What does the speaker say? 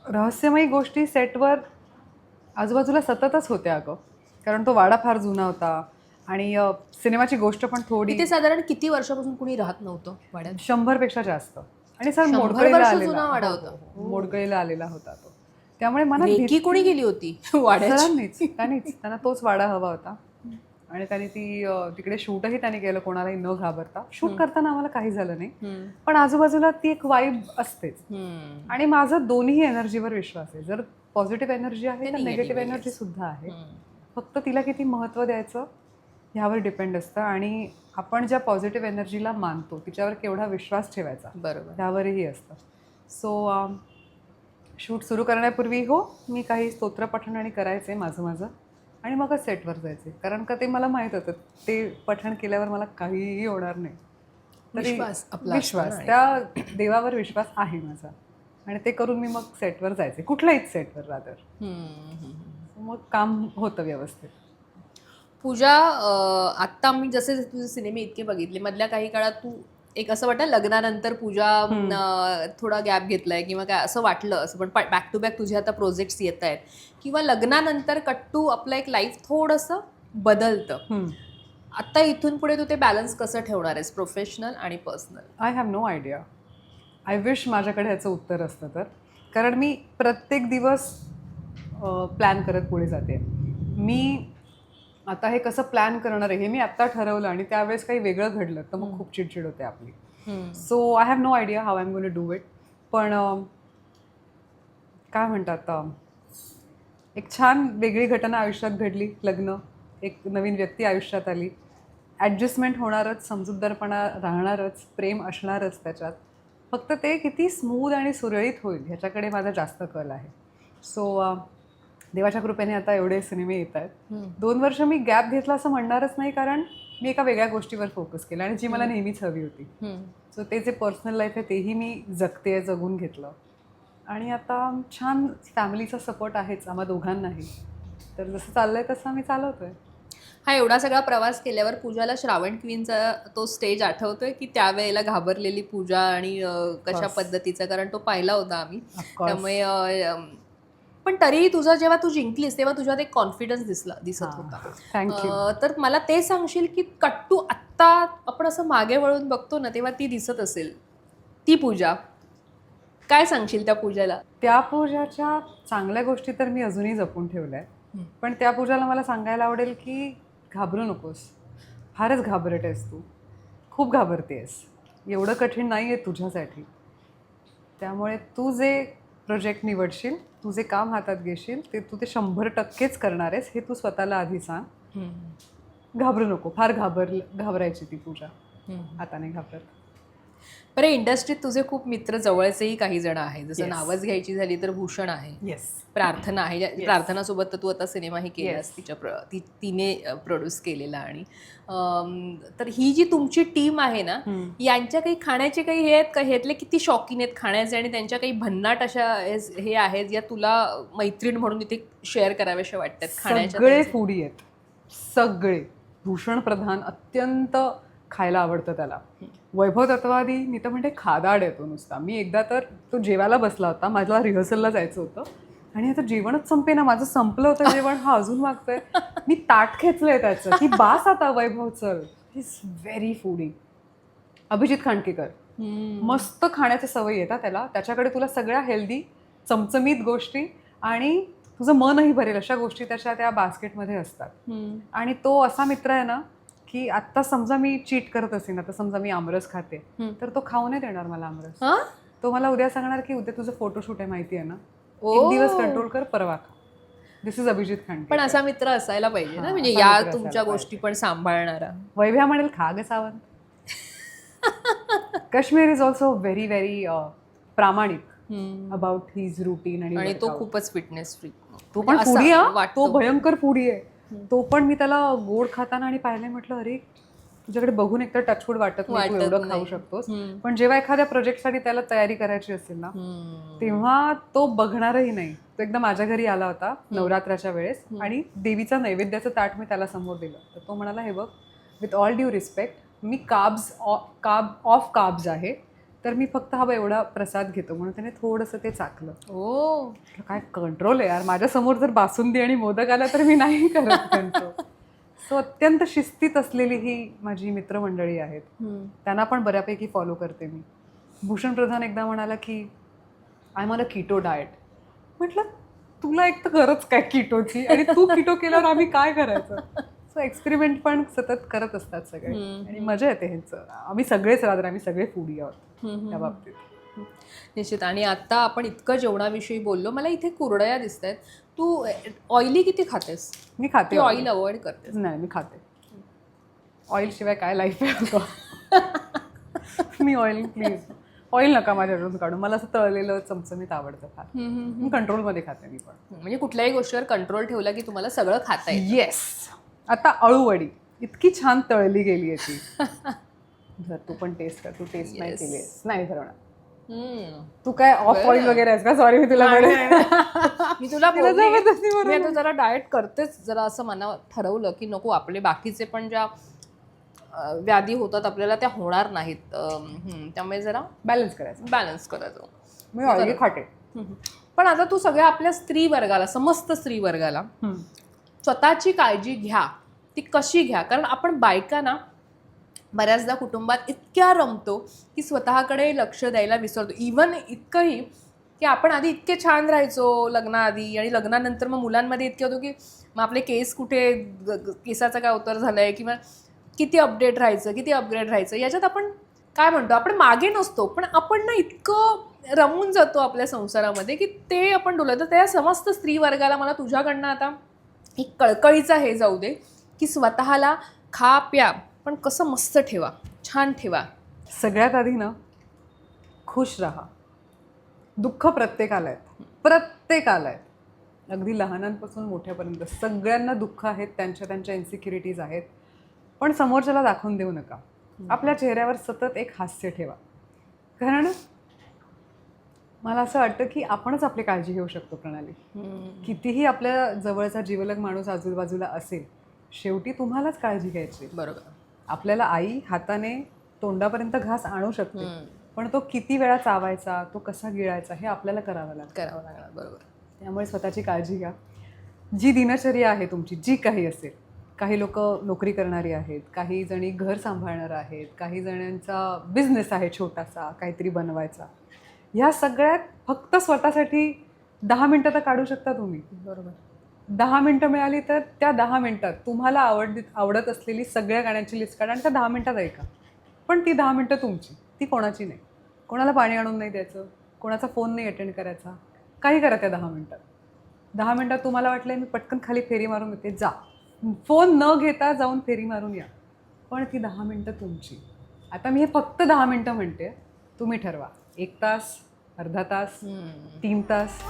रहस्यमयी गोष्टी सेटवर आजूबाजूला सततच होत्या अगं. कारण तो वाडा फार जुना होता आणि सिनेमाची गोष्ट पण थोडी तिथे साधारण किती वर्षापासून कुणी राहत नव्हतं वाड्यात? 100 पेक्षा जास्त. आणि सर 100 मोडकळीला वर्ष आलेला. जुना वाडा हो, होता. हो, हो. हो. मोडकळीला आलेला होता तो. त्यामुळे मनात रेकी कोणी भीती गेली होती वाड्याची? त्यांनीच त्यांना तोच वाडा हवा होता. आणि त्यांनी तिकडे शूटही त्यांनी केलं कोणालाही न घाबरता. शूट करताना आम्हाला काही झालं नाही. पण आजूबाजूला ती एक वाईब असतेच. आणि माझा दोन्ही एनर्जीवर विश्वास आहे. जर पॉझिटिव्ह एनर्जी आहे तर निगेटिव्ह एनर्जी सुद्धा आहे. फक्त तिला किती महत्त्व द्यायचं ह्यावर डिपेंड असतं आणि आपण ज्या पॉझिटिव्ह एनर्जीला मानतो तिच्यावर केवढा विश्वास ठेवायचा बरोबर. त्यावरही असतं. सो शूट सुरू करण्यापूर्वी मी काही स्तोत्रपठण आणि करायचे माझं आणि मगच सेटवर जायचे. कारण का ते मला माहीत होतं ते पठण केल्यावर मला काहीही होणार नाही. तरी विश्वास आपला असतो ना. त्या देवावर विश्वास आहे माझा आणि ते करून मी मग सेटवर जायचे, कुठल्याही सेटवर रादर. मग काम होतं व्यवस्थित. पूजा, आत्ता मी जसे तुझे सिनेमे इतके बघितले, मधल्या काही काळात तू एक असं वाटतं लग्नानंतर पूजा थोडा गॅप घेतलाय किंवा काय असं वाटलं असं, पण बॅक टू बॅक तुझे आता प्रोजेक्ट्स येत आहेत किंवा लग्नानंतर कट्टू आपलं एक लाईफ थोडंसं बदलतं. आत्ता इथून पुढे तू ते बॅलन्स कसं ठेवणार आहेस, प्रोफेशनल आणि personal? I have no idea. I wish माझ्याकडे ह्याचं उत्तर असतं तर. कारण मी प्रत्येक दिवस प्लॅन करत पुढे जाते. मी आता हे कसं प्लॅन करणार आहे हे मी आत्ता ठरवलं आणि त्यावेळेस काही वेगळं घडलं तर मग खूप चिडचिड होते आपली. So I have no idea how I am going to do it. पण काय म्हणतात, एक छान वेगळी घटना आयुष्यात घडली, लग्न, एक नवीन व्यक्ती आयुष्यात आली, ॲडजस्टमेंट होणारच, समजूतदारपणा राहणारच, प्रेम असणारच त्याच्यात. फक्त ते किती स्मूथ आणि सुरळीत होईल ह्याच्याकडे माझा जास्त कल आहे. सो देवाच्या कृपेने आता एवढे सिनेमे येत आहेत. 2 वर्ष मी गॅप घेतला असं म्हणणारच नाही, कारण मी एका वेगळ्या गोष्टीवर फोकस केला आणि जी मला नेहमीच हवी होती. सो ते जे पर्सनल लाईफ आहे तेही मी जगून घेतलं. आणि आता छान फॅमिलीचा सपोर्ट आहेच आम्हा दोघांनाही. तर जसं चाललंय तसं आम्ही चालवतोय. हा एवढा सगळा प्रवास केल्यावर पूजाला श्रावण क्वीनचा तो स्टेज आठवतोय की त्यावेळेला घाबरलेली पूजा आणि कशा पद्धतीचा, कारण तो पाहिला होता आम्ही. त्यामुळे पण तरीही तुझं जेव्हा तू जिंकलीस तेव्हा तुझ्यात एक कॉन्फिडन्स दिसत होता. थँक्यू. तर मला ते सांगशील की कट्टू आत्ता आपण असं मागे वळून बघतो ना तेव्हा ती दिसत असेल ती पूजा, काय सांगशील त्या पूजाला? त्या पूजाच्या चांगल्या गोष्टी तर मी अजूनही जपून ठेवल्या आहेत. पण त्या पूजाला मला सांगायला आवडेल की घाबरू नकोस. फारच घाबरट आहेस तू. खूप घाबरतेस. एवढं कठीण नाही आहे तुझ्यासाठी. त्यामुळे तू जे प्रोजेक्ट निवडशील, तू जे काम हातात घेशील ते तू 100%च करणार आहेस हे तू स्वतःला आधी सांग. घाबरू नको. फार घाबरायची ती पूजा. आता नाही घाबरत. बरं, इंडस्ट्रीत तुझे खूप मित्र जवळचेही काही जण आहेत, जसं नावच घ्यायची झाली तर भूषण आहे, येस, प्रार्थना आहे. प्रार्थनासोबत तर तू आता सिनेमाही केलास, तिने प्रोड्यूस केलेला. आणि तर ही जी तुमची टीम आहे ना, यांच्या काही खाण्याचे काही हे आहेत का, ह्यातले किती शौकीन आहेत खाण्याचे आणि त्यांच्या काही भन्नाट अशा हे आहेत या तुला मैत्रीण म्हणून इथे शेअर कराव्याशा वाटतात खाण्याच्या? सगळे फूडी आहेत, सगळे. भूषण प्रधान अत्यंत खायला आवडतं त्याला. वैभव तत्वादी मी तर म्हणते खादाड येतो नुसता. मी एकदा तर तो जेवायला बसला होता, माझ्या रिहर्सलला जायचं होतं आणि आता जेवणच संपे ना, माझं संपलं होतं जेवण, हा अजून मागतोय. मी ताट खेचलंय त्याचं की बास आता वैभव चल. Is very foodie. Abhijit Khandekar, मस्त खाण्याच्या सवयी येतात त्याला. त्याच्याकडे तुला सगळ्या हेल्दी चमचमीत गोष्टी आणि तुझं मनही भरेल अशा गोष्टी त्याच्या त्या बास्केटमध्ये असतात. आणि तो असा मित्र आहे ना की आत्ता समजा मी चीट करत असेल, आता समजा मी आमरस खाते तर तो खाऊ नाही देणार मला आमरस. तो मला उद्या सांगणार की उद्या तुझं फोटोशूट आहे माहिती आहे ना, एक दिवस कंट्रोल कर, परवा खा. दिस इज अभिजित खांडकेकर. पण असा मित्र असायला पाहिजे ना, म्हणजे या तुमच्या गोष्टी पण सांभाळणारा. वैभ्या म्हणेल खा ग Sawant. Kashmir is also very very प्रामाणिक अबाउट हिज रुटीन. आणि तो खूपच फिटनेस फ्री. तो पण फूडी आहे, तो भयंकर फूडी आहे. तो पण मी त्याला गोड खाताना आणि पाहिलं, म्हटलं अरे तुझ्याकडे बघून एकतर टचवूड वाटत नाही, तू एवढं खाऊ शकतोस. पण जेव्हा एखाद्या प्रोजेक्टसाठी त्याला तयारी करायची असेल ना तेव्हा तो बघणारही नाही. तो एकदा माझ्या घरी आला होता नवरात्राच्या वेळेस आणि देवीचा नैवेद्याचं ताट मी त्याला समोर दिलं. तर तो म्हणाला, हे बघ, with all due respect, me carbs of carbs आहे, तर मी फक्त हा एवढा प्रसाद घेतो म्हणून त्याने थोडंसं ते चाकलं. ओ म्हटलं, काय कंट्रोल आहे यार, माझ्यासमोर जर बासुंदी आणि मोदक आला तर मी नाही करत त्यांचं. सो अत्यंत शिस्तीत असलेली ही माझी मित्रमंडळी आहेत. त्यांना पण बऱ्यापैकी फॉलो करते मी. भूषण प्रधान एकदा म्हणाला की I am on a keto diet. म्हटलं तुला एक तर गरज काय कीटोची, आणि तू कीटो केल्यावर आम्ही काय करायचं. सो एक्सपेरिमेंट पण सतत करत असतात सगळे, आणि मजा येते ह्यांचं. आम्ही सगळेच राहतो, आम्ही सगळे फूडी आहोत त्या बाबतीत. निश्चित. आणि आता आपण इतकं जेवणाविषयी बोललो, मला इथे कुरडया दिसत आहेत. तू ऑइली किती खातेस? मी खाते ऑइल अवॉइड करतेस? नाही, मी खाते. ऑइल शिवाय काय लाईफ आहे. मी ऑइल, प्लीज ऑइल नका माझ्याकडून काढून. मला असं तळलेलं चमचमीत आवडतं फार. मी कंट्रोलमध्ये खाते मी पण. म्हणजे कुठल्याही गोष्टीवर कंट्रोल ठेवला की तुम्हाला सगळं खाता येतं. येस. आता अळूवडी इतकी छान तळली गेली आहे ती. जर तू पण टेस्ट कर. तू टेस्ट नाही केली आहेस. नाही ठरवणार. तू काय ऑफ ऑइल वगैरे आहेस का? सॉरी, मी तुला मी तुला जबरदस्ती मी बरोबर. आता जरा डाएट करतेच. जरा असं मनावर ठरवलं की नको, आपले बाकीचे पण ज्या व्याधी होतात आपल्याला त्या होणार नाहीत. त्यामुळे जरा बॅलन्स करायचं. बॅलन्स करायचं. मी ऑइली खाते. पण आता तू सगळ्या आपल्या स्त्री वर्गाला, समस्त स्त्री वर्गाला स्वतःची काळजी घ्या, ती कशी घ्या? कारण आपण बायका ना बऱ्याचदा कुटुंबात इतक्या रमतो की स्वतःकडे लक्ष द्यायला विसरतो. इवन इतकंही की आपण आधी इतके छान राहायचो लग्नाआधी, आणि लग्नानंतर मग मुलांमध्ये इतके होतो की मग आपले केस कुठे, केसाचा काय उतार झालाय, किंवा किती अपडेट राहायचं, किती अपग्रेड राहायचं. याच्यात आपण काय म्हणतो, आपण मागे नसतो, पण आपण ना इतकं रमून जातो आपल्या संसारामध्ये की ते आपण डोलतो. तर त्या समस्त स्त्री वर्गाला मला तुझ्याकडनं आता एक कळकळीचा हे जाऊ दे की स्वतःला खा प्या, पण कसं मस्त ठेवा, छान ठेवा. सगळ्यात आधी ना खुश राहा. दुःख प्रत्येकाला आहेत, प्रत्येकाला आहेत. अगदी लहानांपासून मोठ्यापर्यंत सगळ्यांना दुःख आहेत, त्यांच्या त्यांच्या इन्सिक्युरिटीज आहेत. पण समोरच्याला दाखवून देऊ नका. आपल्या चेहऱ्यावर सतत एक हास्य ठेवा. कारण मला असं वाटतं की आपणच आपली काळजी घेऊ शकतो. प्रणाली, कितीही आपल्या जवळचा जीवलग माणूस आजूबाजूला असेल, शेवटी तुम्हालाच काळजी घ्यायची. बरोबर. आपल्याला आई हाताने तोंडापर्यंत घास आणू शकते, पण तो किती वेळा चावायचा, तो कसा गिळायचा, हे आपल्याला करावं लागणार. बरोबर. त्यामुळे स्वतःची काळजी घ्या. जी दिनचर्या आहे तुमची, जी काही असेल, काही लोक नोकरी करणारी आहेत, काही जणी घर सांभाळणार आहेत, काही जणांचा बिझनेस आहे छोटासा काहीतरी बनवायचा. ह्या सगळ्यात फक्त स्वतःसाठी 10 मिनटं तर काढू शकता तुम्ही. बरोबर. 10 मिनटं मिळाली तर त्या 10 मिनटात तुम्हाला आवडत असलेली सगळ्या गाण्यांची लिस्ट काढा आणि त्या 10 मिनटात ऐका. पण ती 10 मिनटं तुमची, ती कोणाची नाही. कोणाला पाणी आणून नाही द्यायचं, कोणाचा फोन नाही अटेंड करायचा, काही करा त्या 10 मिनटात. 10 मिनटात तुम्हाला वाटलं मी पटकन खाली फेरी मारून येते, जा. फोन न घेता जाऊन फेरी मारून या. पण ती 10 मिनटं तुमची. आता मी हे फक्त 10 मिनटं म्हणते, तुम्ही ठरवा. 1 तास, अर्धा तास, 3 तास.